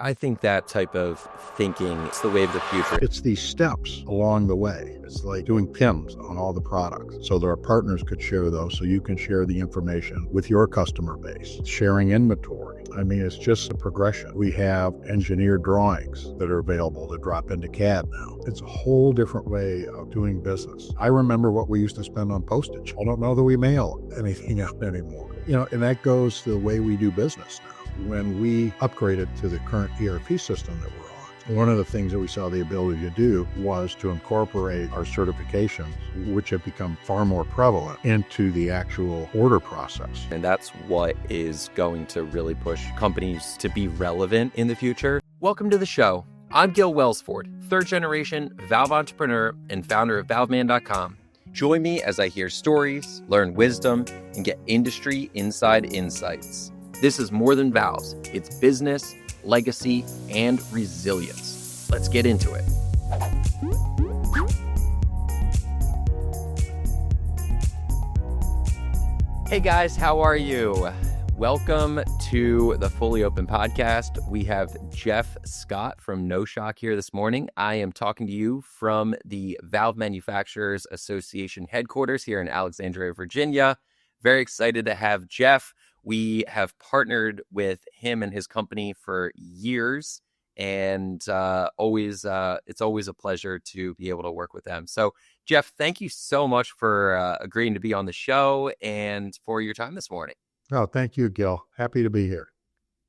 I think that type of thinking is the way of the future. It's these steps along the way. It's like doing PIMs on all the products. So that our partners could share those, so you can share the information with your customer base. Sharing inventory. I mean, it's just a progression. We have engineered drawings that are available to drop into CAD now. It's a whole different way of doing business. I remember what we used to spend on postage. I don't know that we mail anything out anymore. And that goes to the way we do business now. When we upgraded to the current ERP system that we're on, one of the things that we saw the ability to do was to incorporate our certifications, which have become far more prevalent, into the actual order process. And that's what is going to really push companies to be relevant in the future. Welcome to the show. I'm Gil Welsford, third generation valve entrepreneur and founder of ValveMan.com. Join me as I hear stories, learn wisdom, and get industry inside insights. This is more than valves. It's business, legacy, and resilience. Let's get into it. Hey guys, how are you? Welcome to the Fully Open Podcast. We have Jeff Scott from NOSHOK here this morning. I am talking to you from the Valve Manufacturers Association headquarters here in Alexandria, Virginia. Very excited to have Jeff. We have partnered with him and his company for years, and it's always a pleasure to be able to work with them. So, Jeff, thank you so much for agreeing to be on the show and for your time this morning. Oh, thank you, Gil. Happy to be here.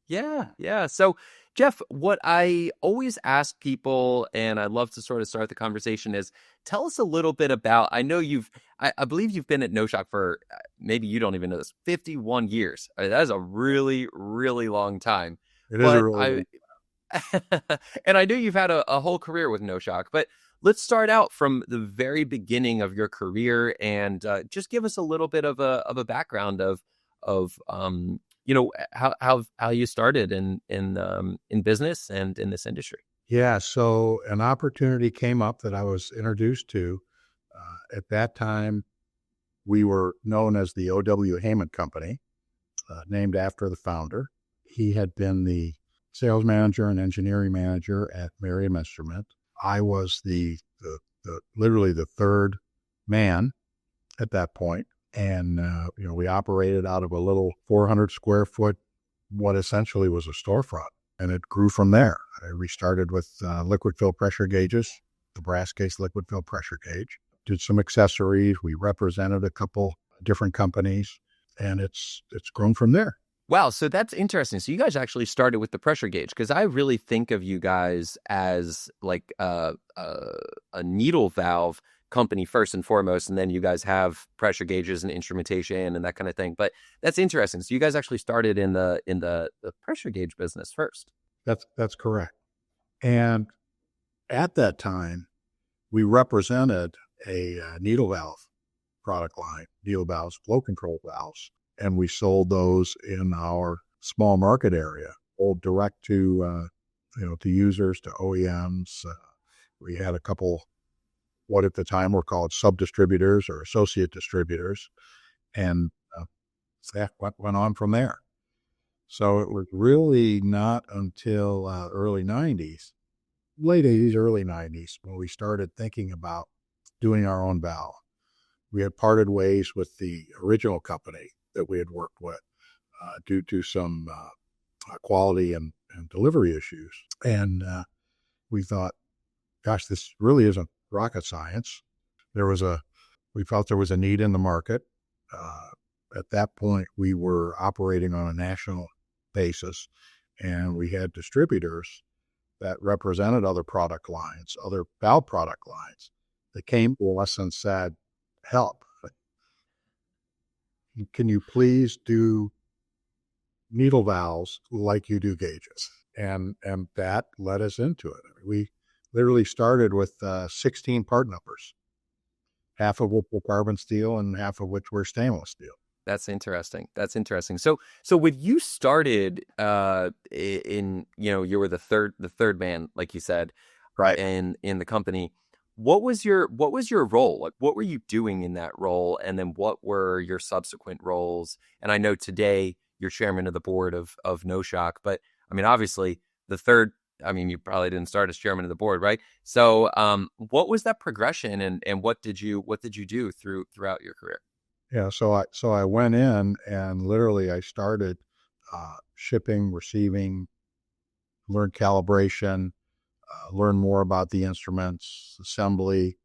Yeah. So, Jeff, what I always ask people, and I'd love to sort of start the conversation, is tell us a little bit about, I know I believe you've been at NOSHOK for, maybe you don't even know this, 51 years. That is a really, really long time. It is a really long time. And I know you've had a whole career with NOSHOK, but let's start out from the very beginning of your career and just give us a little bit of a background of how you started in business and in this industry. Yeah, so an opportunity came up that I was introduced to. At that time, we were known as the O.W. Heyman Company, named after the founder. He had been the sales manager and engineering manager at Merriam Instrument. I was literally the third man at that point. And, we operated out of a little 400 square foot, what essentially was a storefront, and it grew from there. We started with liquid fill pressure gauges, the brass case liquid fill pressure gauge, did some accessories. We represented a couple different companies, and it's grown from there. Wow. So that's interesting. So you guys actually started with the pressure gauge, because I really think of you guys as like a needle valve company first and foremost, and then you guys have pressure gauges and instrumentation and that kind of thing. But that's interesting. So you guys actually started in the pressure gauge business first. That's correct. And at that time, we represented a needle valve product line, needle valves, flow control valves, and we sold those in our small market area, sold direct to to users, to OEMs. We had a couple, what at the time were called sub-distributors or associate distributors, and that went on from there. So it was really not until late 80s, early 90s, when we started thinking about doing our own valve. We had parted ways with the original company that we had worked with due to some quality and delivery issues. And we thought, gosh, this really isn't rocket science. We felt there was a need in the market. At that point, we were operating on a national basis, and we had distributors that represented other product lines, other valve product lines, that came to us and said, help. Can you please do needle valves like you do gauges? And that led us into it. We literally started with 16 part numbers, half of which were carbon steel and half of which were stainless steel. That's interesting. So when you started you were the third man, like you said, right, in the company. What was your role? Like, what were you doing in that role? And then what were your subsequent roles? And I know today you're chairman of the board of NOSHOK, but I mean, obviously the third. I mean, you probably didn't start as chairman of the board, right? So, what was that progression, and what did you do throughout your career? Yeah, so I went in and literally I started shipping, receiving, learned calibration, learned more about the instruments, assembly,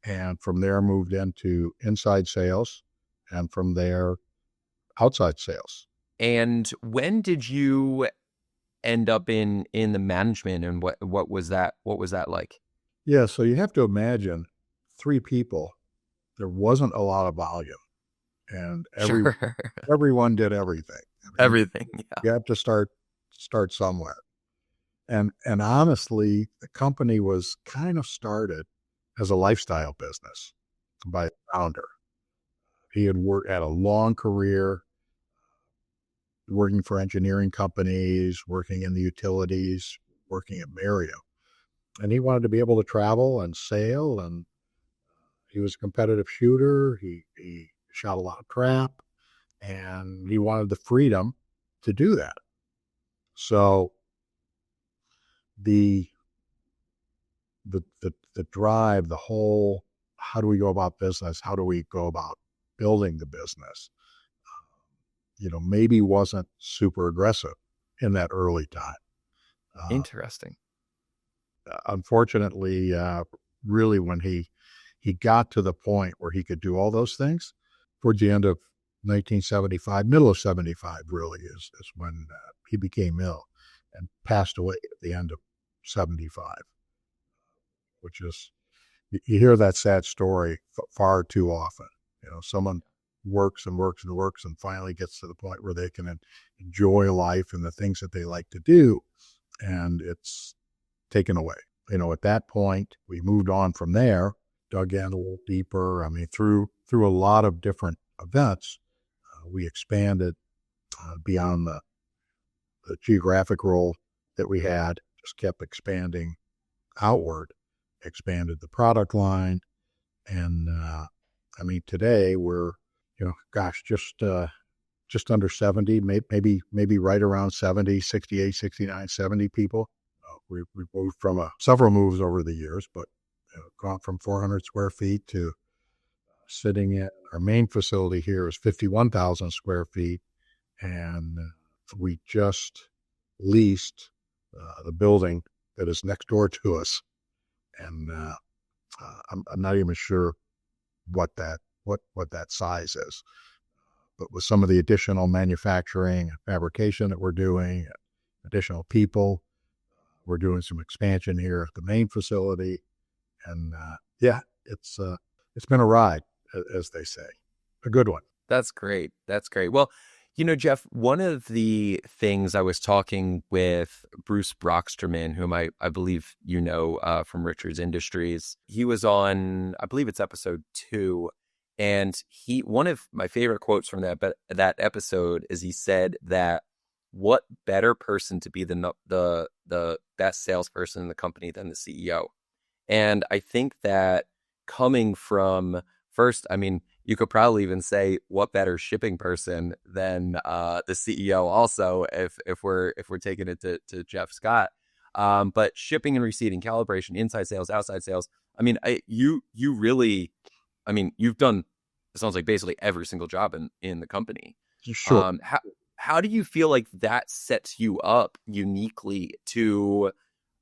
and from there moved into inside sales, and from there outside sales. And when did you end up in the management, and what was that? What was that like? Yeah, so you have to imagine three people. There wasn't a lot of volume, and Sure. everyone did everything. I mean, Everything. Yeah. you have to start somewhere. And honestly, the company was kind of started as a lifestyle business by a founder. He had a long career working for engineering companies, working in the utilities, working at Mario. And he wanted to be able to travel and sail, and he was a competitive shooter. He shot a lot of crap, and he wanted the freedom to do that. So the the drive, the whole, how do we go about business? How do we go about building the business? Maybe wasn't super aggressive in that early time. Uh, Interesting. Unfortunately, really when he got to the point where he could do all those things towards the end of 1975, middle of 75 really is when he became ill and passed away at the end of 75, which is, you hear that sad story far too often. Someone works and works and works and finally gets to the point where they can enjoy life and the things that they like to do, and it's taken away. At that point, we moved on from there, dug in a little deeper. I mean, through a lot of different events, we expanded beyond the geographic role that we had, just kept expanding outward, expanded the product line. And I mean, today we're, gosh, just under 70, maybe right around 70, 68, 69, 70 people. We've moved from several moves over the years, but gone from 400 square feet to sitting at our main facility here is 51,000 square feet. And we just leased the building that is next door to us. And I'm not even sure what that size is. But with some of the additional manufacturing and fabrication that we're doing, additional people, we're doing some expansion here at the main facility. And yeah, it's been a ride, as they say, a good one. That's great. That's great. Well, Jeff, one of the things I was talking with Bruce Brocksterman, whom I believe from Richards Industries, he was on, I believe it's episode 2. And one of my favorite quotes from that episode is he said that what better person to be the best salesperson in the company than the CEO. And I think that coming from, first, I mean, you could probably even say what better shipping person than the CEO also, if we're taking it to Jeff Scott. But shipping and receiving, calibration, inside sales, outside sales. I mean, you really, I mean, you've done, it sounds like basically every single job in the company. Sure. How do you feel like that sets you up uniquely to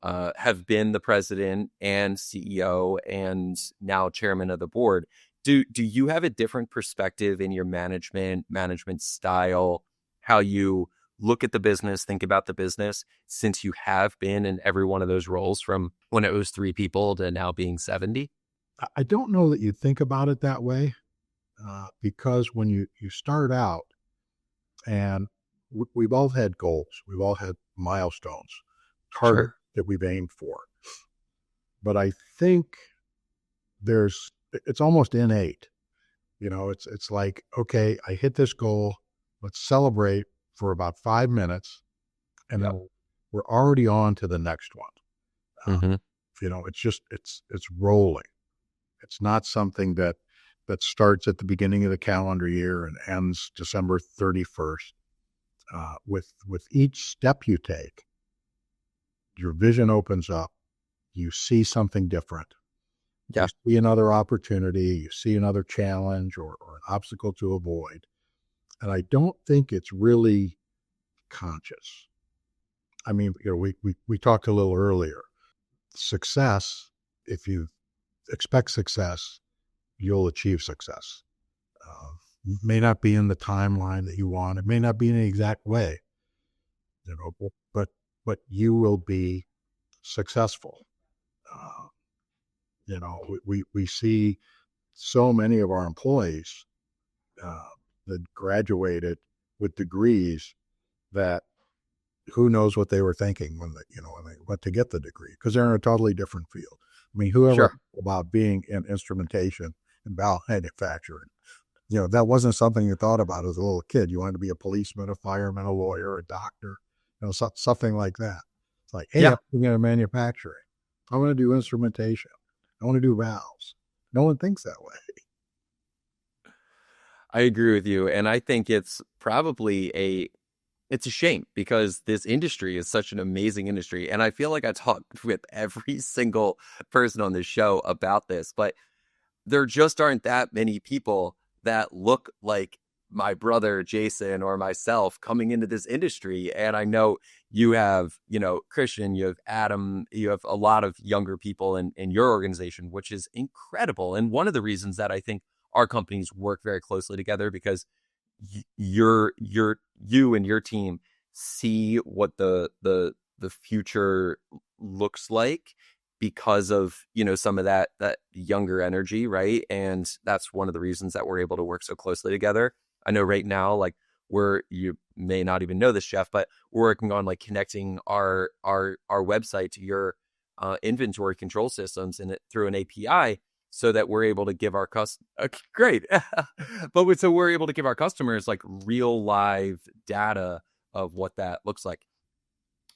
have been the president and CEO and now chairman of the board? Do you have a different perspective in your management style, how you look at the business, think about the business, since you have been in every one of those roles from when it was 3 people to now being 70? I don't know that you think about it that way, because when you start out, and we've all had goals, we've all had milestones, targets Sure. that we've aimed for. But I think it's almost innate. It's like, okay, I hit this goal. Let's celebrate for about 5 minutes, and Yep. then we're already on to the next one. Mm-hmm. It's rolling. It's not something that starts at the beginning of the calendar year and ends December 31st. With each step you take, your vision opens up, you see something different. Yeah. You see another opportunity, you see another challenge or an obstacle to avoid. And I don't think it's really conscious. I mean, we talked a little earlier. Success, if you expect success, you'll achieve success. May not be in the timeline that you want. It may not be in the exact way, but you will be successful. We see so many of our employees that graduated with degrees that who knows what they were thinking when they went to get the degree, because they're in a totally different field. I mean, whoever about being in instrumentation and valve manufacturing, that wasn't something you thought about as a little kid. You wanted to be a policeman, a fireman, a lawyer, a doctor, something like that. It's like, hey, I'm going to manufacturing. I want to do instrumentation. I want to do valves. No one thinks that way. I agree with you. And I think it's probably it's a shame because this industry is such an amazing industry. And I feel like I talked with every single person on this show about this, but there just aren't that many people that look like my brother Jason or myself coming into this industry. And I know you have, Christian, you have Adam, you have a lot of younger people in your organization, which is incredible. And one of the reasons that I think our companies work very closely together, because you and your team see what the future looks like because of some of that younger energy, right? And that's one of the reasons that we're able to work so closely together. I know right now, like you may not even know this, Jeff, but we're working on like connecting our website to your inventory control systems and through an API, so that we're able to give our great. But so we're able to give our customers like real live data of what that looks like.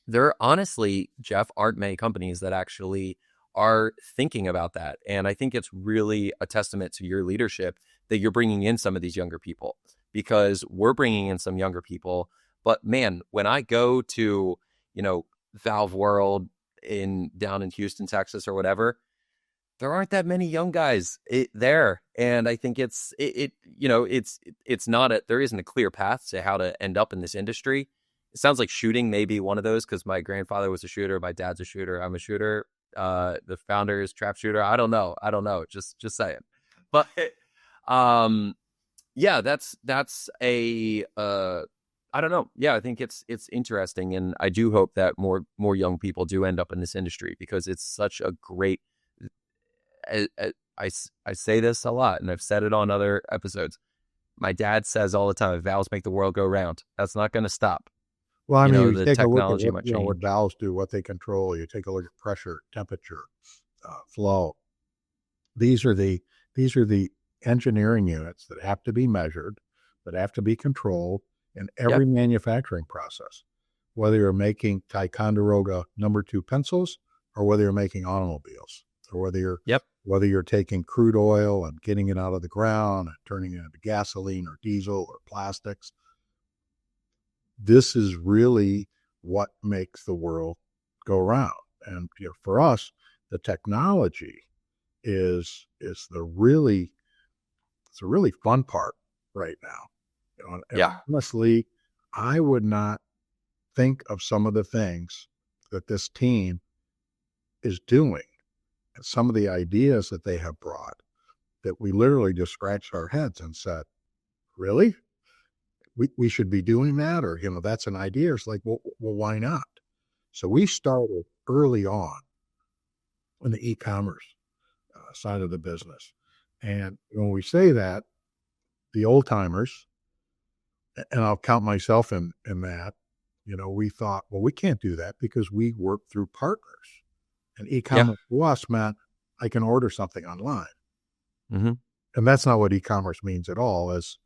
There honestly, Jeff, aren't many companies that actually are thinking about that. And I think it's really a testament to your leadership that you're bringing in some of these younger people, because we're bringing in some younger people. But man, when I go to, Valve World down in Houston, Texas or whatever, there aren't that many young guys there. And I think it's not there isn't a clear path to how to end up in this industry. It sounds like shooting may be one of those, because my grandfather was a shooter. My dad's a shooter. I'm a shooter. The founder is trap shooter. I don't know. Just saying. But yeah, that's a I don't know. Yeah, I think it's interesting, and I do hope that more young people do end up in this industry, because it's such a great. I say this a lot, and I've said it on other episodes. My dad says all the time, valves make the world go round. That's not going to stop. Well, I mean, you the take a look at technology what, might change. what valves do, what they control. You take a look at pressure, temperature, flow. These are the engineering units that have to be measured, that have to be controlled in every manufacturing process, whether you're making Ticonderoga #2 pencils, or whether you're making automobiles, or whether you're taking crude oil and getting it out of the ground and turning it into gasoline or diesel or plastics. This is really what makes the world go round. And for us, the technology is the really fun part right now. And honestly, I would not think of some of the things that this team is doing, and some of the ideas that they have brought, that we literally just scratched our heads and said, really? We should be doing that, or that's an idea. It's like, well, why not? So we started early on in the e-commerce side of the business, and when we say that, the old timers, and I'll count myself in that, we thought, well, we can't do that because we work through partners, and e-commerce to us meant I can order something online, and that's not what e-commerce means at all, as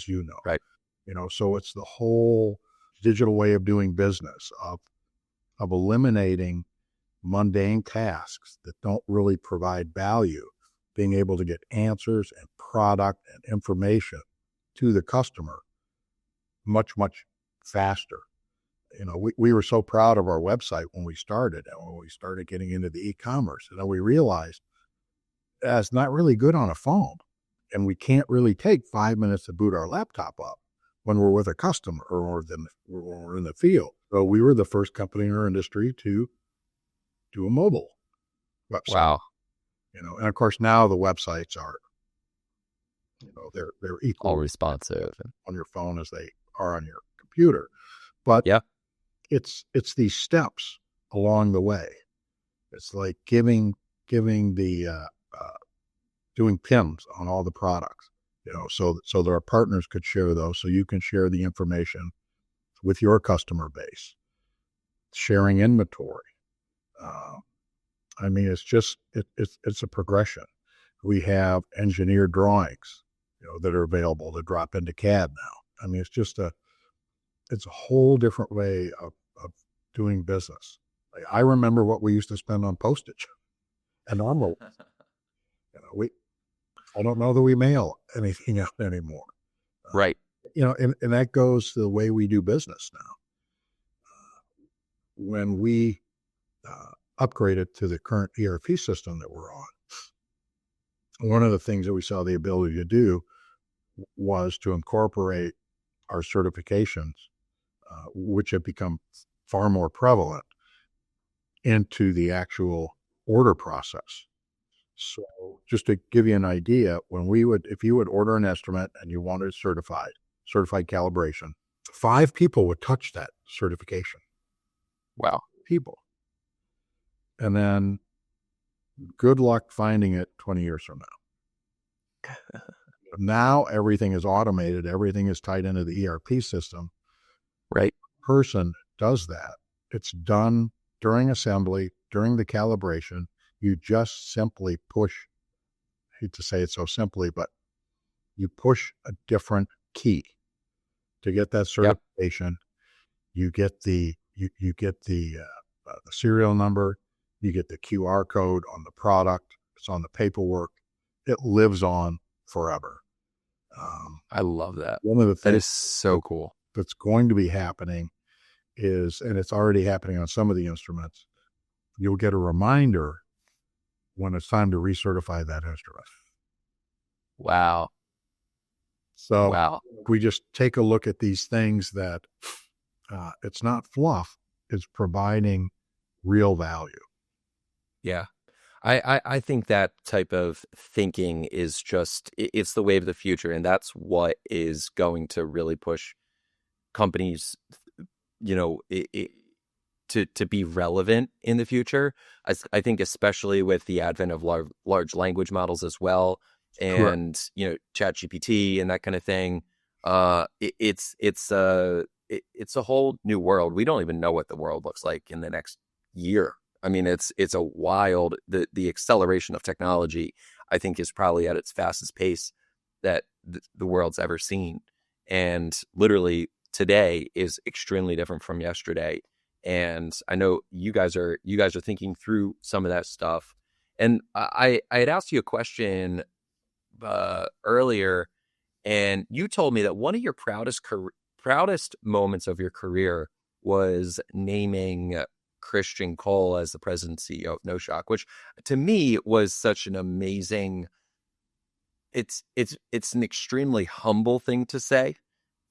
you know. Right. So it's the whole digital way of doing business, of eliminating mundane tasks that don't really provide value, being able to get answers and product and information to the customer much, much faster. we were so proud of our website when we started, and when we started getting into the e-commerce, and then we realized it's not really good on a phone, and we can't really take 5 minutes to boot our laptop up when we're with a customer or we're in the field. So we were the first company in our industry to do a mobile website. Wow. And of course now the websites are, they're equal All responsive on your phone as they are on your computer. But yeah, it's these steps along the way. It's like giving the doing PIMs on all the products, so that our partners could share those, so you can share the information with your customer base, sharing inventory. It's just, it's a progression. We have engineered drawings, that are available to drop into CAD now. It's just it's a whole different way of doing business. Like, I remember what we used to spend on postage and envelopes. I don't know that we mail anything out anymore. Right. And that goes to the way we do business now. When we upgraded to the current ERP system that we're on, one of the things that we saw the ability to do was to incorporate our certifications, which have become far more prevalent, into the actual order process. So just to give you an idea, if you would order an instrument and you wanted certified calibration, 5 people would touch that certification. Wow. People. And then good luck finding it 20 years from now. Now everything is automated. Everything is tied into the ERP system. Right. Person does that. It's done during assembly, during the calibration. You just simply push, I hate to say it so simply, but you push a different key to get that certification. Yep. You get the serial number. You get the QR code on the product. It's on the paperwork. It lives on forever. I love that. One of the things that is so cool that's going to be happening is, and it's already happening on some of the instruments, you'll get a reminder when it's time to recertify that instrument. Wow. So we just take a look at these things that it's not fluff, it's providing real value. Yeah. I think that type of thinking is just, it's the way of the future. And that's what is going to really push companies, to be relevant in the future. I think especially with the advent of large language models as well, and ChatGPT and that kind of thing. It's a whole new world. We don't even know what the world looks like in the next year. It's a wild, the acceleration of technology, I think, is probably at its fastest pace that the world's ever seen. And literally today is extremely different from yesterday. And I know you guys are thinking through some of that stuff. And I had asked you a question earlier, and you told me that one of your proudest moments of your career was naming Christian Cole as the president and CEO of NOSHOK, which to me was such an amazing, it's an extremely humble thing to say,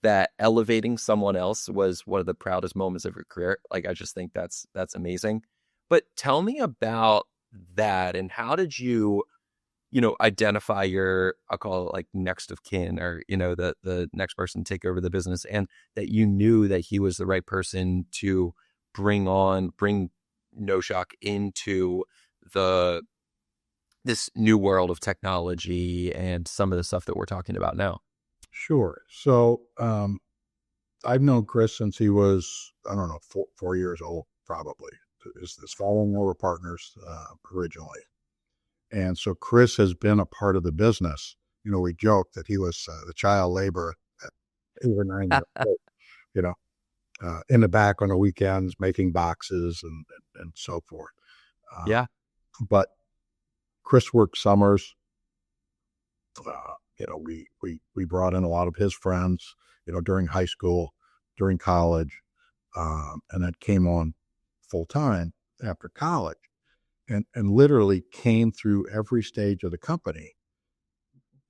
that elevating someone else was one of the proudest moments of your career. Like, I just think that's amazing. But tell me about that, and how did you identify your, I'll call it like next of kin, or, the next person to take over the business, and that you knew that he was the right person to bring NOSHOK into this new world of technology and some of the stuff that we're talking about now. Sure. So I've known Chris since he was, I don't know, 4 years old, probably. His father and I were partners originally. And so Chris has been a part of the business. We joke that he was the child labor at 8 or 9 years old, in the back on the weekends, making boxes and so forth. But Chris worked summers. We brought in a lot of his friends, during high school, during college. and then came on full time after college, and literally came through every stage of the company,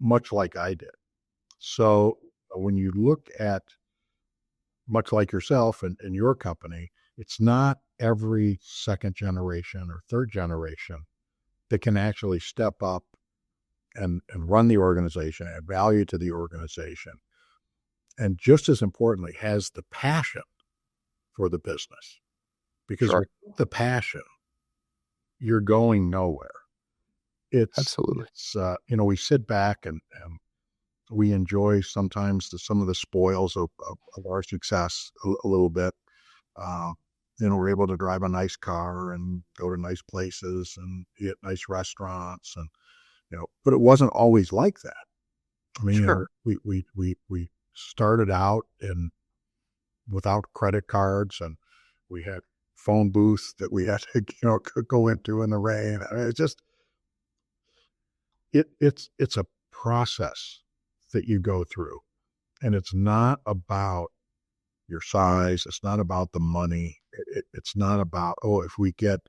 much like I did. So when you look at, much like yourself and your company, it's not every second generation or third generation that can actually step up and run the organization, add value to the organization, and just as importantly, has the passion for the business. Because Sure. without the passion, you're going nowhere. It's, Absolutely. we sit back and we enjoy sometimes some of the spoils of our success a little bit. Uh, we're able to drive a nice car and go to nice places and eat nice restaurants, and but it wasn't always like that. I mean, Sure. we started out without credit cards, and we had phone booths that we had to go into in the rain. I mean, it's a process that you go through, and it's not about your size. It's not about the money. It's not about, oh, if we get,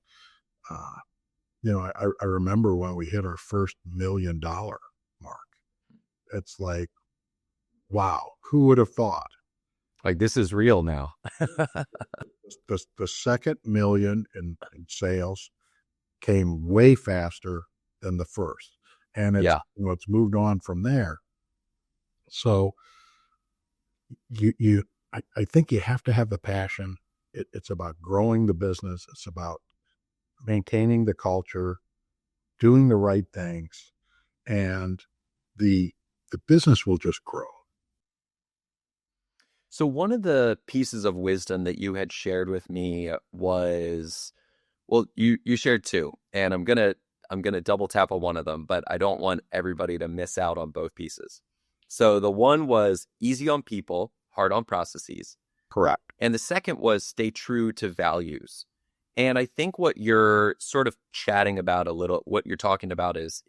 I remember when we hit our first $1 million mark. It's like, wow, who would have thought? Like, this is real now. The second million in sales came way faster than the first, and Yeah. it's moved on from there. So I think you have to have the passion. It's about growing the business. It's about maintaining the culture, doing the right things, and the business will just grow. So one of the pieces of wisdom that you had shared with me was, well, you shared two, and I'm gonna double tap on one of them, but I don't want everybody to miss out on both pieces. So the one was easy on people, hard on processes. Correct. And the second was stay true to values. And I think what you're sort of chatting about a little, what you're talking about is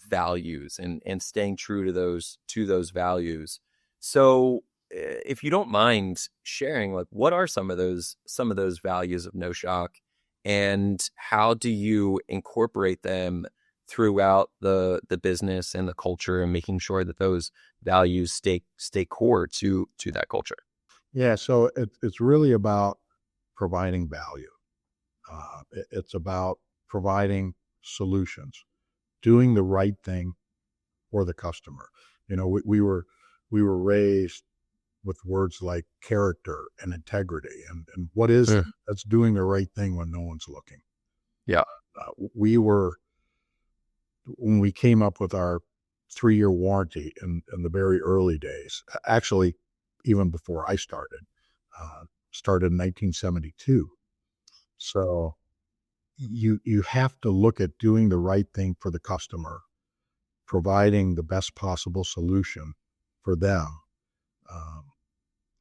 values and staying true to those values. So if you don't mind sharing, like, what are some of those values of No Shock, and how do you incorporate them throughout the business and the culture, and making sure that those values stay core to that culture? Yeah. So it's really about providing value. It's about providing solutions, doing the right thing for the customer. We were raised with words like character and integrity, and what is Mm. that's doing the right thing when no one's looking. Yeah. We were When we came up with our 3-year warranty in the very early days, actually, even before I started in 1972. So you have to look at doing the right thing for the customer, providing the best possible solution for them, um,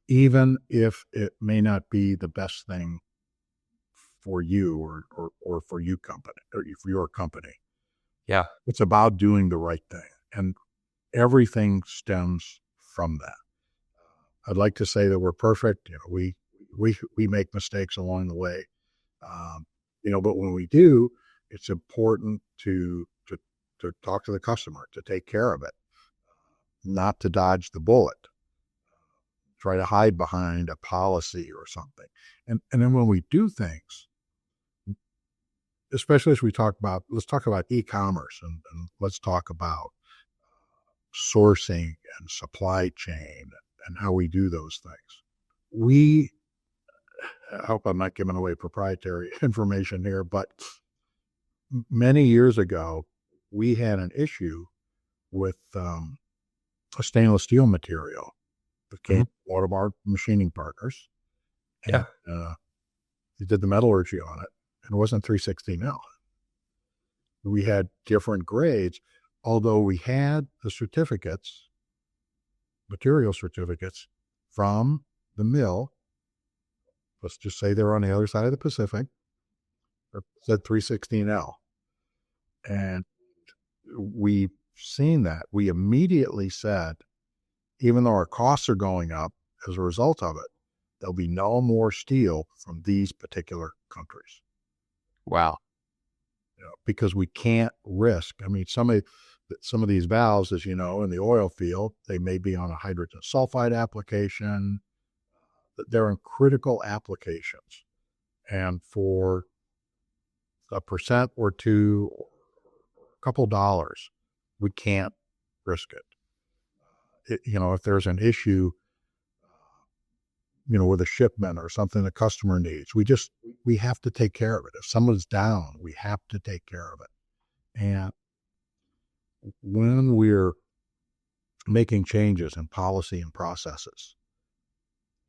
even if it may not be the best thing for you or for you company or for your company. Yeah. It's about doing the right thing, and everything stems from that. I'd like to say that we're perfect. We make mistakes along the way, but when we do, it's important to talk to the customer, to take care of it, not to dodge the bullet, try to hide behind a policy or something. And then when we do things, especially as let's talk about e-commerce, and let's talk about sourcing and supply chain and how we do those things. I hope I'm not giving away proprietary information here, but many years ago, we had an issue with a stainless steel material that came Mhm. from one of our machining partners, and Yeah. they did the metallurgy on it, and it wasn't 316L. We had different grades, although we had the material certificates from the mill. Let's just say they're on the other side of the Pacific, that said 316L. And we've seen that. We immediately said, even though our costs are going up as a result of it, there'll be no more steel from these particular countries. Wow. Because we can't risk. I mean, some of these valves, as you know, in the oil field, they may be on a hydrogen sulfide application. They're in critical applications. And for a percent or two, a couple dollars, we can't risk it. If there's an issue, with a shipment or something the customer needs, we have to take care of it. If someone's down, we have to take care of it. And when we're making changes in policy and processes,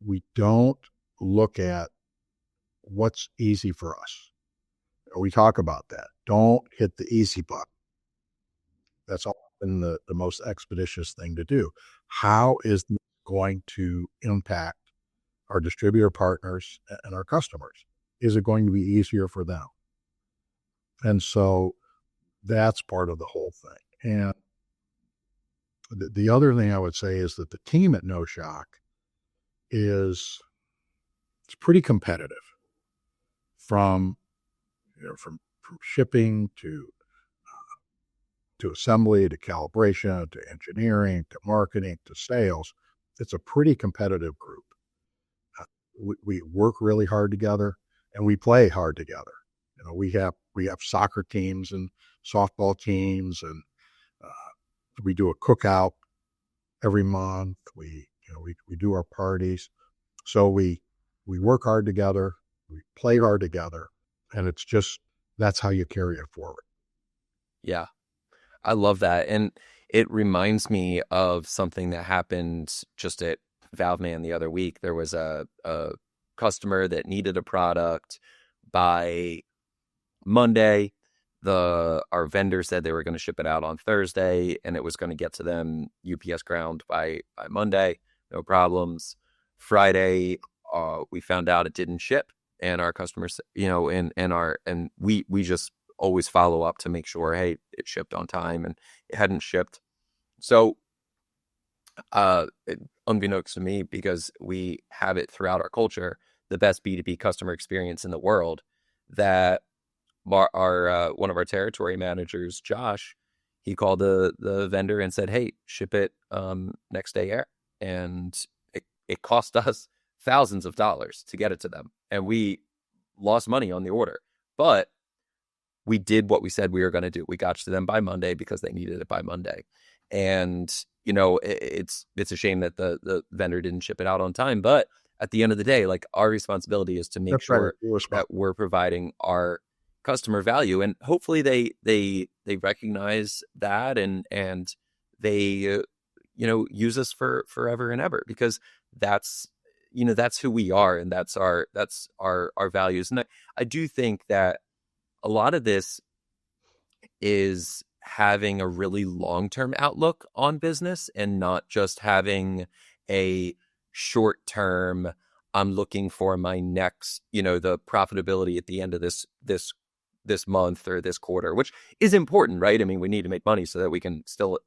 we don't look at what's easy for us. We talk about that. Don't hit the easy button. That's often the most expeditious thing to do. How is this going to impact our distributor partners and our customers? Is it going to be easier for them? And so that's part of the whole thing. And the other thing I would say is that the team at NOSHOK it's pretty competitive from shipping to assembly to calibration to engineering to marketing to sales. It's a pretty competitive group. We work really hard together and we play hard together. We have soccer teams and softball teams, and we do a cookout every month. We do our parties. So we work hard together, we play hard together, and that's how you carry it forward. Yeah, I love that. And it reminds me of something that happened just at ValveMan the other week. There was a customer that needed a product by Monday. Our vendor said they were going to ship it out on Thursday, and it was going to get to them UPS ground by Monday. No problems. Friday, we found out it didn't ship, and our customers, and we just always follow up to make sure, hey, it shipped on time, and it hadn't shipped. So, unbeknownst to me, because we have it throughout our culture, the best B2B customer experience in the world, that our one of our territory managers, Josh, he called the vendor and said, hey, ship it next day air. And it cost us thousands of dollars to get it to them. And we lost money on the order. But we did what we said we were going to do. We got to them by Monday because they needed it by Monday. And, it's a shame that the vendor didn't ship it out on time. But at the end of the day, like, our responsibility is to make sure that we're providing our customer value, and hopefully they recognize that and they use us for forever and ever, because that's who we are, and that's our values. And I do think that a lot of this is having a really long-term outlook on business and not just having a short-term, I'm looking for my next, the profitability at the end of this month or this quarter, which is important, right? I mean, we need to make money so that we can still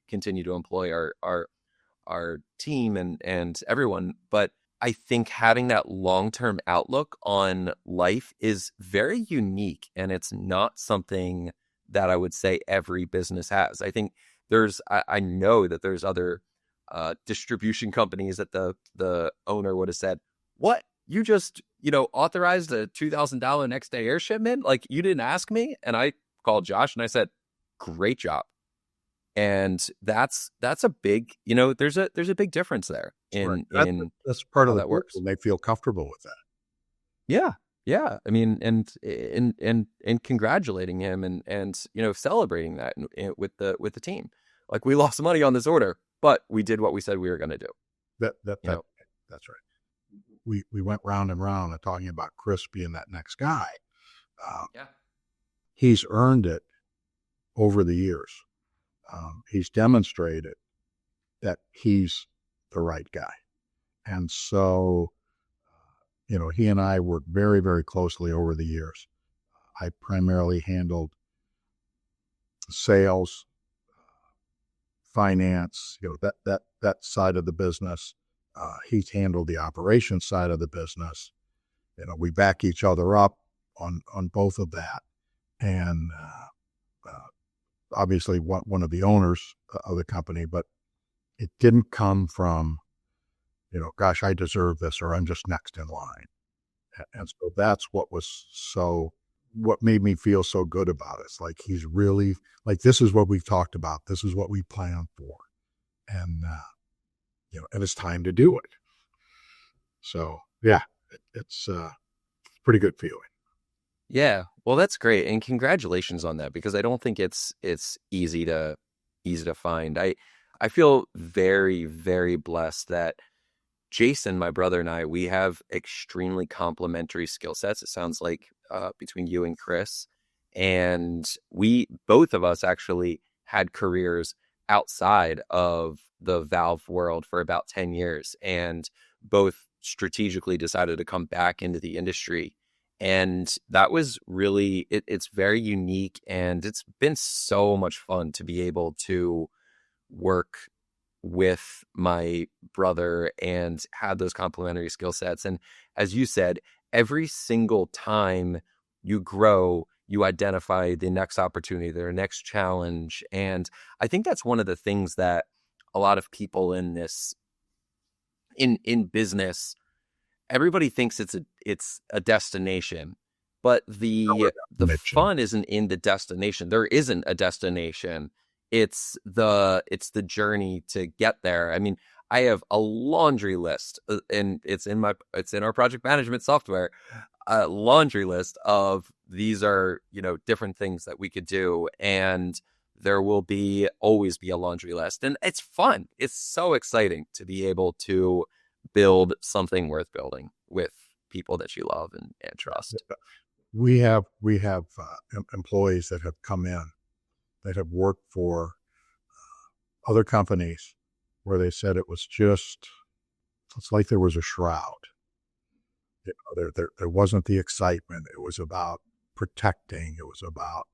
continue to employ our team and everyone. But I think having that long-term outlook on life is very unique, and it's not something that I would say every business has. I think I know that there's other distribution companies that the owner would have said, what? You just, authorized a $2,000 next day air shipment? Like, you didn't ask me? And I called Josh and I said, great job. And that's a big, there's a big difference there in that's part of that works. And they feel comfortable with that. Yeah. Yeah. I mean, and congratulating him and celebrating that with the team. Like, we lost money on this order, but we did what we said we were going to do. That's right. We went round and round and talking about Chris being that next guy. He's earned it over the years. He's demonstrated that he's the right guy. And so, he and I worked very, very closely over the years. I primarily handled sales, finance, that side of the business. He's handled the operations side of the business. We back each other up on both of that. And obviously one of the owners of the company, but it didn't come from, gosh, I deserve this, or I'm just next in line. And so that's what made me feel so good about it. It's like, he's really like, this is what we've talked about. This is what we plan for. And, and it's time to do it. So yeah, it's a pretty good feeling. Yeah. Well, that's great. And congratulations on that, because I don't think it's easy to find. I feel very, very blessed that Jason, my brother, and I, we have extremely complementary skill sets. It sounds like between you and Chris, and both of us actually had careers outside of the valve world for about 10 years, and both strategically decided to come back into the industry. And that was really, it's very unique, and it's been so much fun to be able to work with my brother and had those complementary skill sets. And as you said, every single time you grow, you identify the next opportunity, their next challenge. And I think that's one of the things that a lot of people in this, in business, everybody thinks it's a destination, but the fun isn't in the destination. There isn't a destination. It's the journey to get there. I mean, I have a laundry list, and it's in our project management software, a laundry list of, these are, different things that we could do, and there will always be a laundry list. And it's fun. It's so exciting to be able to build something worth building with people that you love and trust. We have employees that have come in that have worked for other companies where they said it's like there was a shroud. There wasn't the excitement. It was about protecting. It was about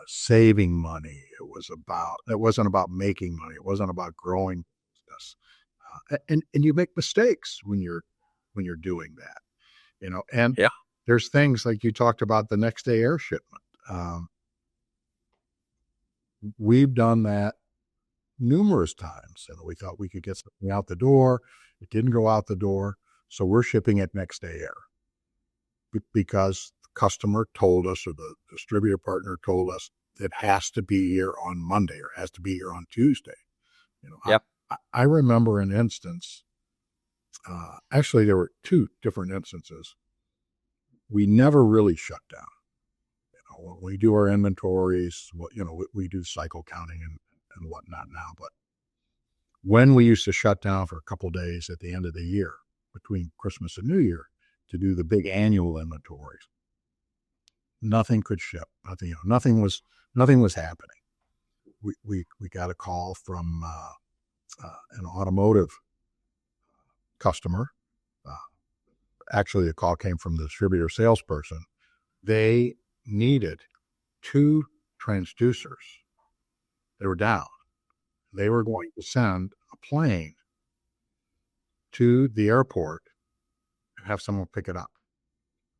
saving money. It wasn't about making money. It wasn't about growing business. And you make mistakes when you're doing that, and yeah. There's things like you talked about, the next day air shipment. We've done that numerous times, and we thought we could get something out the door. It didn't go out the door, so we're shipping it next day air because the customer told us, or the distributor partner told us, it has to be here on Monday or has to be here on Tuesday. Yep. I remember an instance. Actually, there were two different instances. We never really shut down. When we do our inventories, we do cycle counting and whatnot now. But when we used to shut down for a couple of days at the end of the year, between Christmas and New Year, to do the big annual inventories, nothing could ship. Nothing was happening. We got a call from an automotive customer. Actually, the call came from the distributor salesperson. They needed 2 transducers. They were down. They were going to send a plane to the airport and have someone pick it up.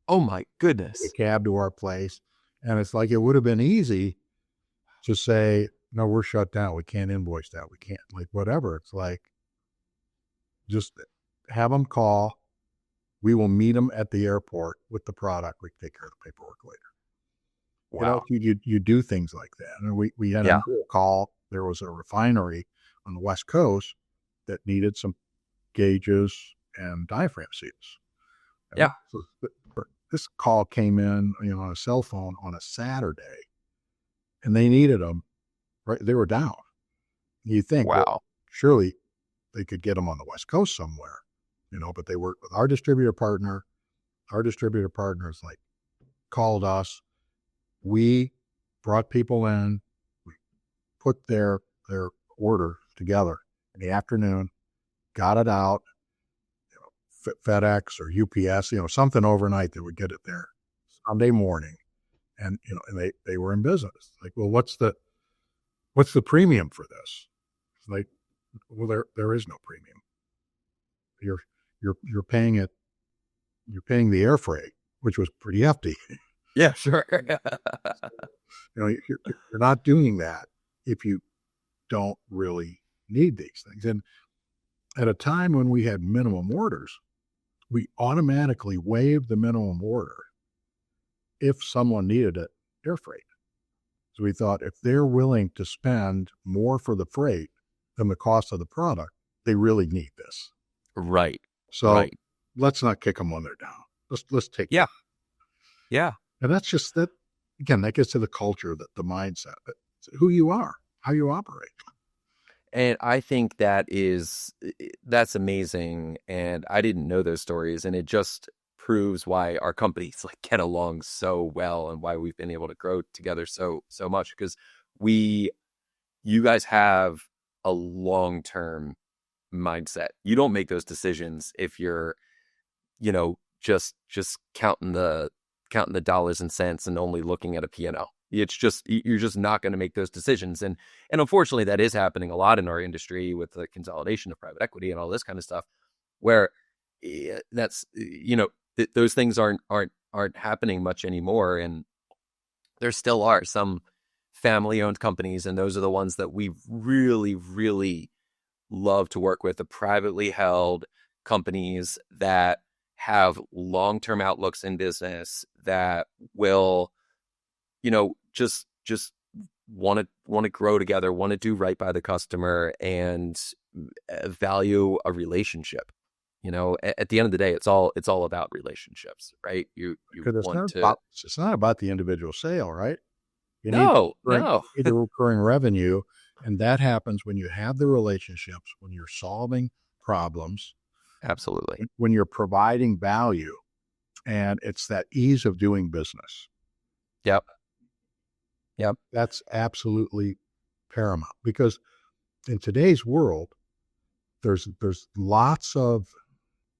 Oh my goodness. A cab to our place. And it's like, it would have been easy to say, no, we're shut down. We can't invoice that. We can't, whatever. It's like, just have them call. We will meet them at the airport with the product. We can take care of the paperwork later. Wow. You do things like that. And we had a call. There was a refinery on the West Coast that needed some gauges and diaphragm seals. Yeah. So this call came in, on a cell phone on a Saturday, and they needed them. Right, they were down. You think, wow, well, surely they could get them on the West Coast somewhere, but they worked with our distributor partner. Our distributor partners called us. We brought people in. We put their order together in the afternoon, got it out, FedEx or UPS, something overnight that would get it there Sunday morning. And, and they were in business. Well, what's the premium for this? It's like, well, there is no premium. You're you're paying it. You're paying the air freight, which was pretty hefty. Yeah, sure. You're not doing that if you don't really need these things. And at a time when we had minimum orders, we automatically waived the minimum order if someone needed it, air freight. So we thought if they're willing to spend more for the freight than the cost of the product, they really need this. Right. So let's not kick them when they're down. Let's take Yeah. them. Yeah. And that's just that. Again, that gets to the culture, the mindset, who you are, how you operate. And I think that's amazing. And I didn't know those stories, and it just proves why our companies like get along so well and why we've been able to grow together so much, because you guys have a long-term mindset. You don't make those decisions if you're, just counting the dollars and cents and only looking at a P&L. It's just, you're just not going to make those decisions. And unfortunately that is happening a lot in our industry with the consolidation of private equity and all this kind of stuff, where that's, those things aren't happening much anymore. And there still are some family owned companies, and those are the ones that we really, really love to work with, the privately held companies that have long-term outlooks in business, that will, just want to grow together, want to do right by the customer, and value a relationship. At the end of the day, it's all about relationships, right? You want to. It's not about the individual sale, right? You No. need the recurring revenue, and that happens when you have the relationships, when you're solving problems. Absolutely. When you're providing value, and it's that ease of doing business. Yep. That's absolutely paramount, because in today's world, there's lots of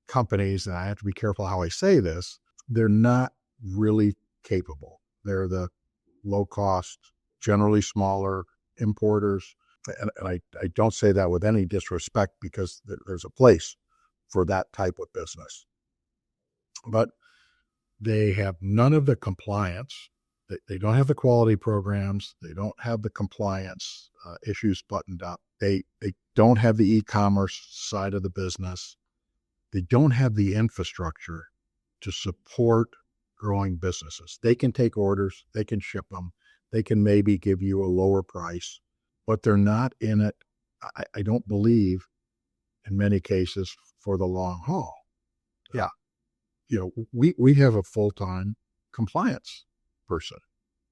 companies, and I have to be careful how I say this, they're not really capable. They're the low cost, generally smaller importers. And I don't say that with any disrespect, because there's a place for that type of business. But they have none of the compliance. They don't have the quality programs. They don't have the compliance issues buttoned up. They don't have the e-commerce side of the business. They don't have the infrastructure to support growing businesses. They can take orders. They can ship them. They can maybe give you a lower price, but they're not in it, I don't believe, in many cases, for the long haul. Yeah. We have a full-time compliance person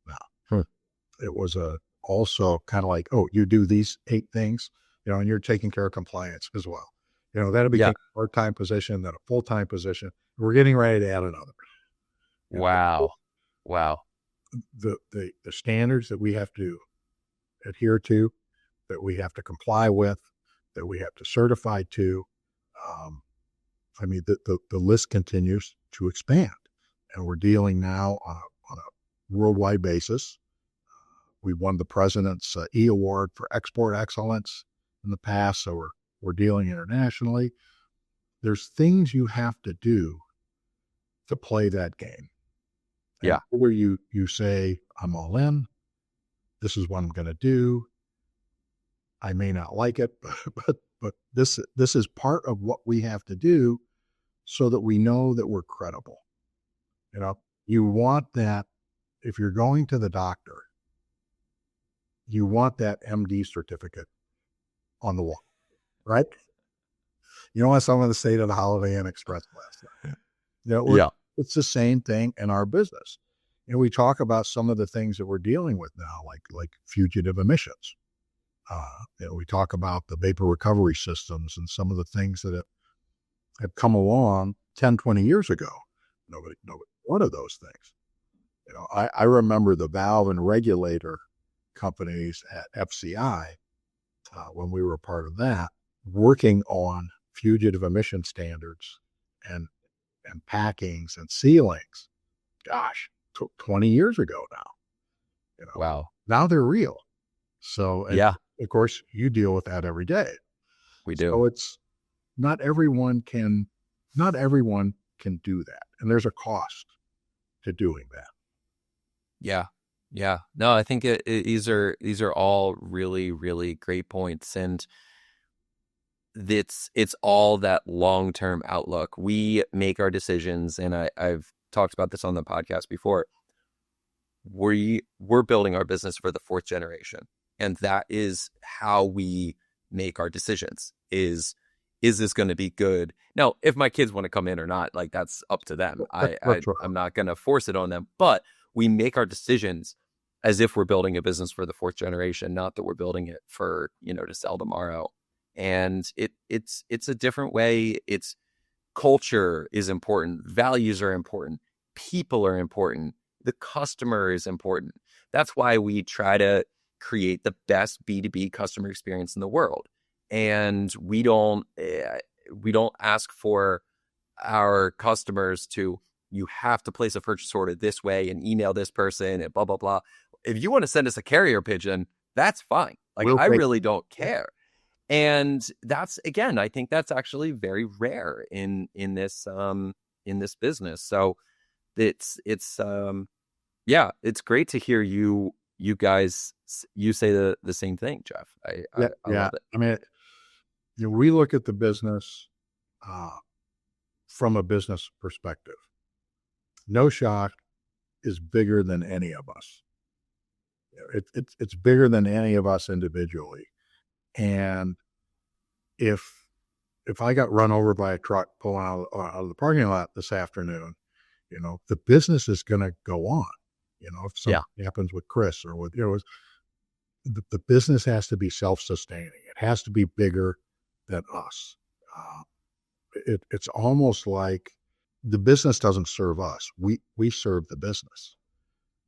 now. It was also kind of like, oh, you do these 8 things, and you're taking care of compliance as well. That'll become a part-time position, then a full-time position. We're getting ready to add another. Wow. The standards that we have to adhere to, that we have to comply with, that we have to certify to, the list continues to expand, and we're dealing now on a worldwide basis. We won the President's E Award for export excellence in the past, so we're dealing internationally. There's things you have to do to play that game. Yeah. Where you say, I'm all in, this is what I'm going to do. I may not like it, but this is part of what we have to do, so that we know that we're credible. You want that. If you're going to the doctor, you want that MD certificate on the wall, right? You don't want someone to say to the Holiday Inn Express last night. It's the same thing in our business. And we talk about some of the things that we're dealing with now, like fugitive emissions. We talk about the vapor recovery systems and some of the things that have come along 10, 20 years ago. Nobody thought of those things. I remember the valve and regulator companies at FCI, when we were part of that, working on fugitive emission standards and packings and sealings. Gosh, 20 years ago now. Wow. Now they're real. So, of course, you deal with that every day. We do. So not everyone can do that. And there's a cost to doing that. Yeah. Yeah. No, I think these are all really, really great points. And it's all that long-term outlook. We make our decisions, and I've talked about this on the podcast before. We're building our business for the fourth generation. And that is how we make our decisions. Is this going to be good? Now, if my kids want to come in or not, like, that's up to them. That's right. I'm not going to force it on them, but we make our decisions as if we're building a business for the fourth generation, not that we're building it for, to sell tomorrow. And it's a different way. It's culture is important. Values are important. People are important. The customer is important. That's why we try to create the best B2B customer experience in the world. And we don't ask for our customers to, you have to place a purchase order this way and email this person and blah, blah, blah. If you want to send us a carrier pigeon, that's fine. Like, I really don't care. And that's, again, I think that's actually very rare in this business. So it's great to hear you guys, you say the same thing, Jeff. I love it. I mean, we look at the business from a business perspective. NOSHOK is bigger than any of us. It's bigger than any of us individually. And if I got run over by a truck pulling out of the parking lot this afternoon, the business is going to go on. If something happens with Chris or with, the business has to be self-sustaining. It has to be bigger than us. It's almost like the business doesn't serve us. We serve the business.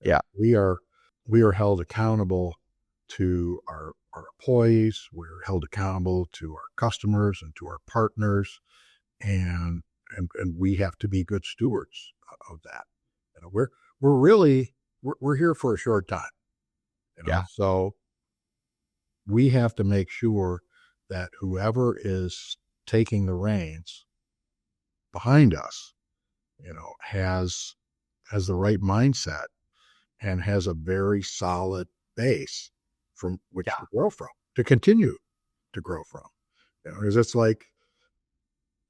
Yeah. We are held accountable to our employees. We're held accountable to our customers and to our partners, and we have to be good stewards of that. We're here for a short time. So we have to make sure that whoever is taking the reins behind us, has the right mindset and has a very solid base from which to grow from, to continue to grow from. Because it's like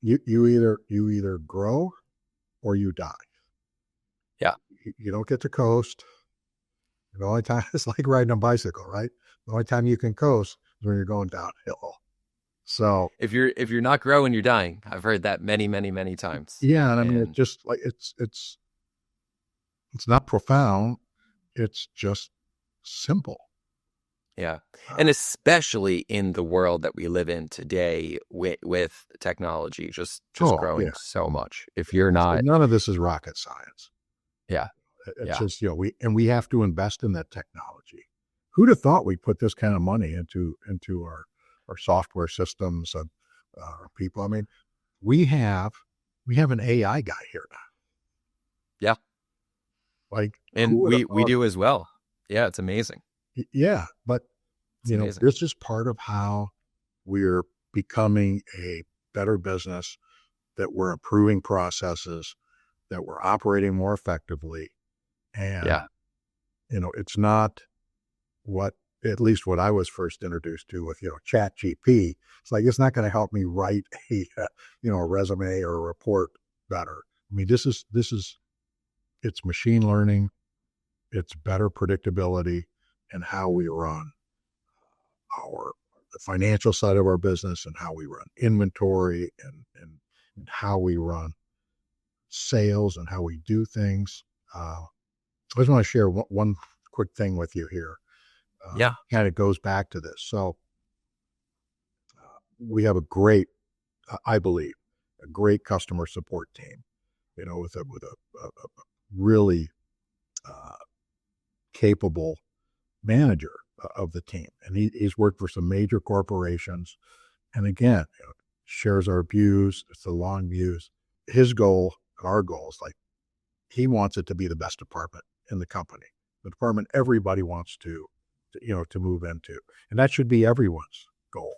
you either grow or you die. Yeah. You don't get to coast. The only time, it's like riding a bicycle, right? The only time you can coast is when you're going downhill. So if you're not growing, you're dying. I've heard that many, many, many times. Yeah, and I mean, it's just like it's not profound. It's just simple. Yeah, and especially in the world that we live in today, with technology just growing so much. If you're not, none of this is rocket science. Yeah, it's just we have to invest in that technology. Who'd have thought we'd put this kind of money into our software systems and our people? I mean, we have an AI guy here now. Yeah, and we do as well. Yeah, it's amazing. Yeah, but this is part of how we're becoming a better business, that we're improving processes, that we're operating more effectively. And it's not at least what I was first introduced to with Chat GP. It's like, it's not going to help me write a resume or a report better. I mean, it's machine learning, it's better predictability in how we run the financial side of our business, and how we run inventory, and how we run sales, and how we do things. I just want to share one quick thing with you here. Kind of goes back to this. So we have I believe, a great customer support team, with a really capable manager of the team. And he's worked for some major corporations. And again, shares our views. It's the long views. His goal, our goal, is like, he wants it to be the best department in the company, the department everybody wants to move into. And that should be everyone's goal.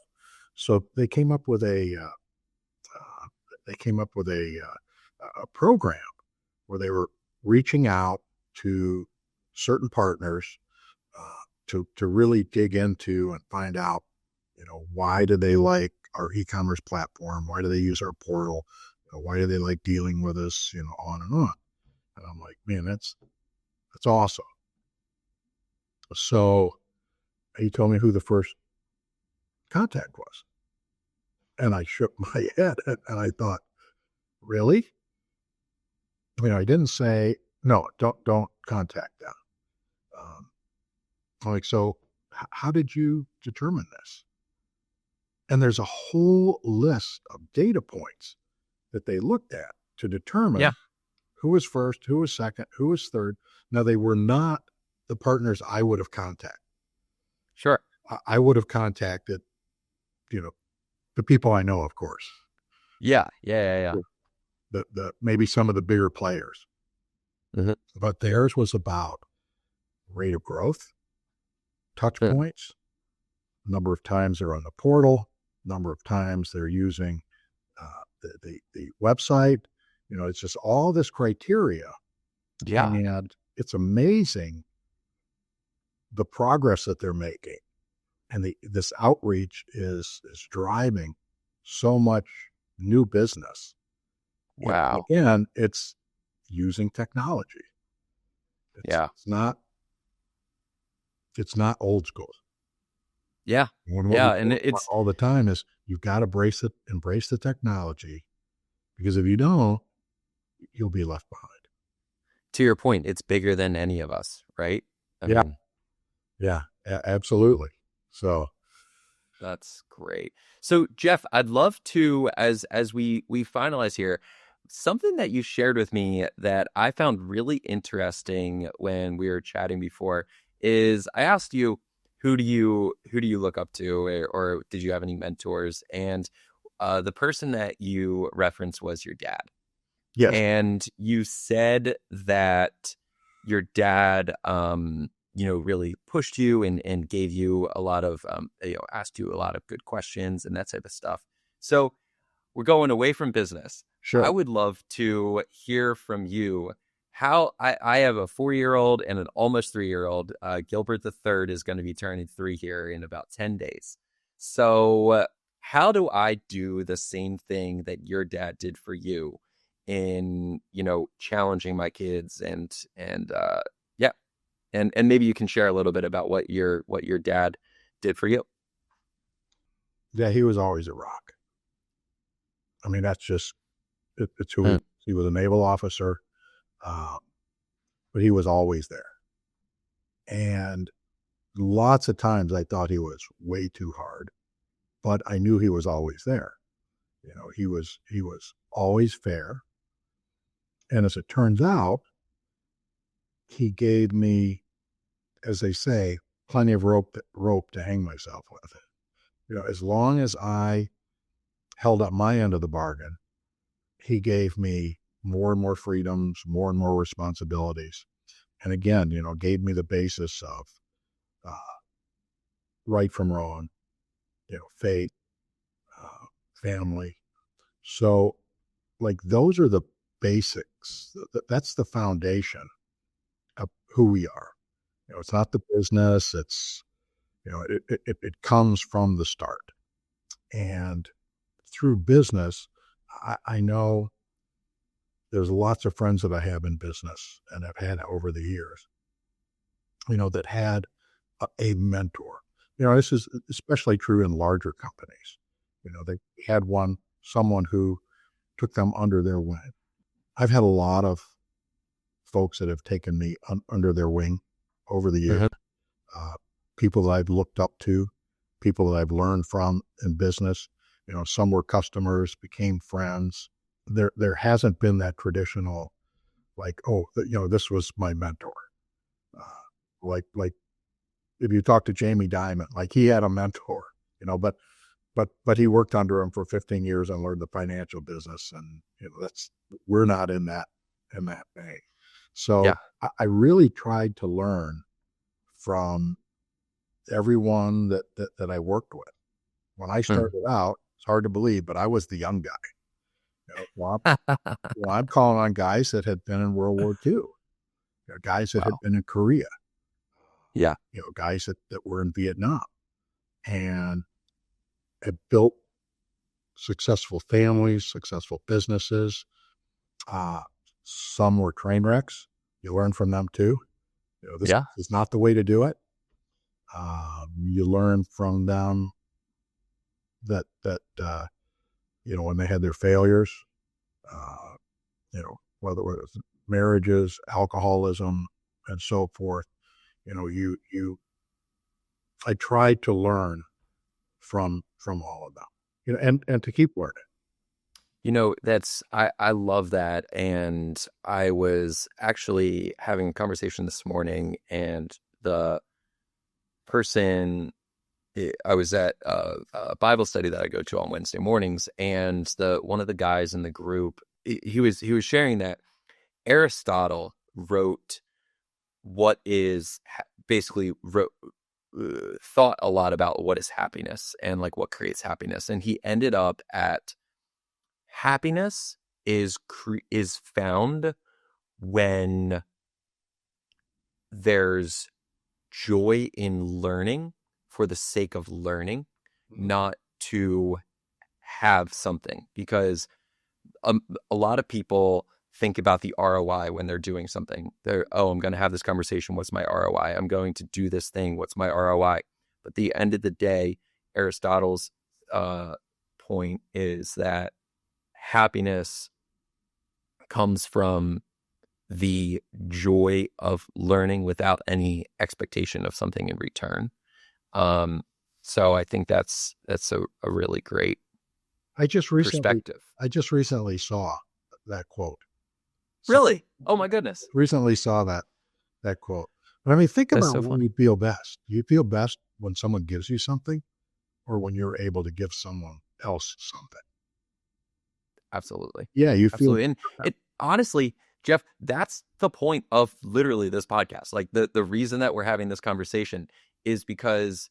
So they came up with a they came up with a program where they were reaching out to certain partners to really dig into and find out, why do they like our e-commerce platform? Why do they use our portal? Why do they like dealing with us? On and on. And I'm like, man, that's awesome. So he told me who the first contact was. And I shook my head and I thought, really? I didn't say, no, don't contact them. I'm like, so how did you determine this? And there's a whole list of data points that they looked at to determine who was first, who was second, who was third. Now, they were not the partners I would have contacted. Sure. I would have contacted, the people I know, of course. Yeah. The maybe some of the bigger players. Mm-hmm. But theirs was about rate of growth, touch points, number of times they're on the portal, number of times they're using the website. It's just all this criteria. Yeah. And it's amazing the progress that they're making. And this outreach is driving so much new business. Wow. And again, it's using technology. It's not old school. Yeah. And it's all the time is you've got to embrace the technology, because if you don't, you'll be left behind. To your point, it's bigger than any of us, right? I mean, absolutely. So that's great. So Jeff, I'd love to, as we finalize here, something that you shared with me that I found really interesting when we were chatting before is I asked you, who do you look up to, or did you have any mentors? And the person that you referenced was your dad. Yes. And you said that your dad, really pushed you and gave you a lot of, asked you a lot of good questions and that type of stuff. So we're going away from business. Sure. I would love to hear from you how I have a 4-year-old and an almost 3-year-old. Gilbert the third is going to be turning 3 here in about 10 days. So how do I do the same thing that your dad did for you in, challenging my kids and maybe you can share a little bit about what your dad did for you. Yeah, he was always a rock. I mean, that's just, it's who he was, a naval officer, but he was always there. And lots of times I thought he was way too hard, but I knew he was always there. He was always fair. And as it turns out, he gave me, as they say, plenty of rope to hang myself with. As long as I held up my end of the bargain, he gave me more and more freedoms, more and more responsibilities. And again, gave me the basis of right from wrong, faith, family. So, those are the basics. That's the foundation of who we are. It's not the business. It's, it comes from the start. And through business, I know there's lots of friends that I have in business and I've had over the years, that had a mentor. This is especially true in larger companies. They had someone who took them under their wing. I've had a lot of folks that have taken me under their wing over the years. People that I've looked up to, people that I've learned from in business. Some were customers, became friends. There hasn't been that traditional, this was my mentor. Like if you talk to Jamie Dimon, he had a mentor, but he worked under him for 15 years and learned the financial business. And, we're not in that vein. So I really tried to learn from everyone that I worked with. When I started out, it's hard to believe, but I was the young guy. Well, I'm calling on guys that had been in World War II, guys that had been in Korea, Yeah. Guys that were in Vietnam and had built successful families, successful businesses. Some were train wrecks. You learn from them too. This is not the way to do it. You learn from them that when they had their failures, whether it was marriages, alcoholism, and so forth, I tried to learn from all of them, and to keep learning. I love that. And I was actually having a conversation this morning, and the person, I was at a Bible study that I go to on Wednesday mornings, and one of the guys in the group, he was sharing that Aristotle wrote thought a lot about what is happiness and like what creates happiness, and he ended up at happiness is found when there's joy in learning for the sake of learning, not to have something. Because a lot of people think about the ROI when they're doing something. I'm going to have this conversation. What's my ROI? I'm going to do this thing. What's my ROI? But at the end of the day, Aristotle's point is that happiness comes from the joy of learning without any expectation of something in return. So I think that's a really great perspective. I just recently saw that quote. Really? Oh my goodness. Recently saw that quote. But I mean, think about when you feel best. Do you feel best when someone gives you something, or when you're able to give someone else something? Absolutely. Yeah, you feel. Absolutely. And it honestly, Jeff, that's the point of literally this podcast. Like the reason that we're having this conversation is because,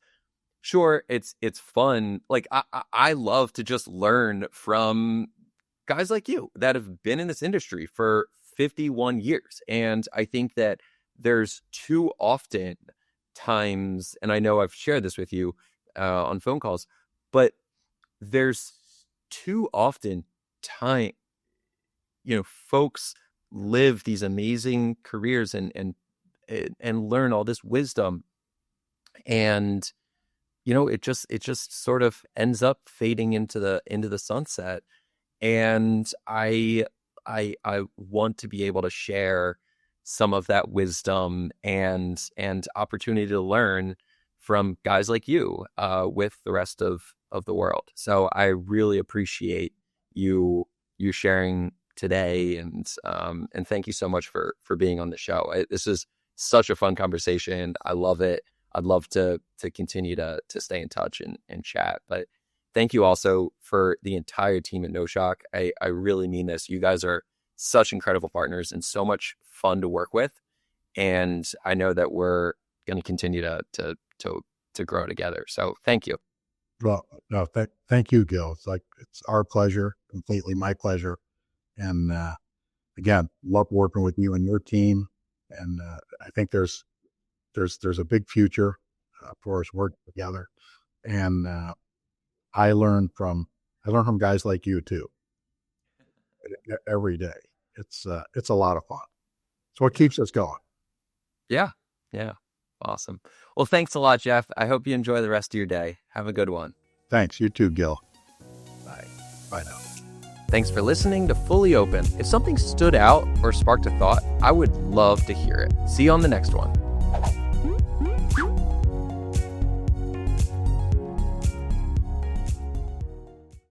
sure, it's fun. Like I love to just learn from guys like you that have been in this industry for 51 years. And I think that there's too often times, and I know I've shared this with you on phone calls, but there's too often time, folks live these amazing careers and learn all this wisdom, and it just sort of ends up fading into the sunset. And I want to be able to share some of that wisdom and opportunity to learn from guys like you with the rest of the world. So I really appreciate you sharing today, and thank you so much for being on the show. This is such a fun conversation. I love it. I'd love to continue to stay in touch and chat. But thank you also for the entire team at NOSHOK. I really mean this. You guys are such incredible partners and so much fun to work with. And I know that we're going to continue to grow together. So thank you. Well, no, thank you, Gil. It's our pleasure, completely my pleasure. And again, love working with you and your team. And I think there's a big future for us working together. And I learn from guys like you too every day. It's a lot of fun. It's what keeps us going. Yeah. Awesome. Well, thanks a lot, Jeff. I hope you enjoy the rest of your day. Have a good one. Thanks. You too, Gil. Bye. Bye now. Thanks for listening to Fully Open. If something stood out or sparked a thought, I would love to hear it. See you on the next one.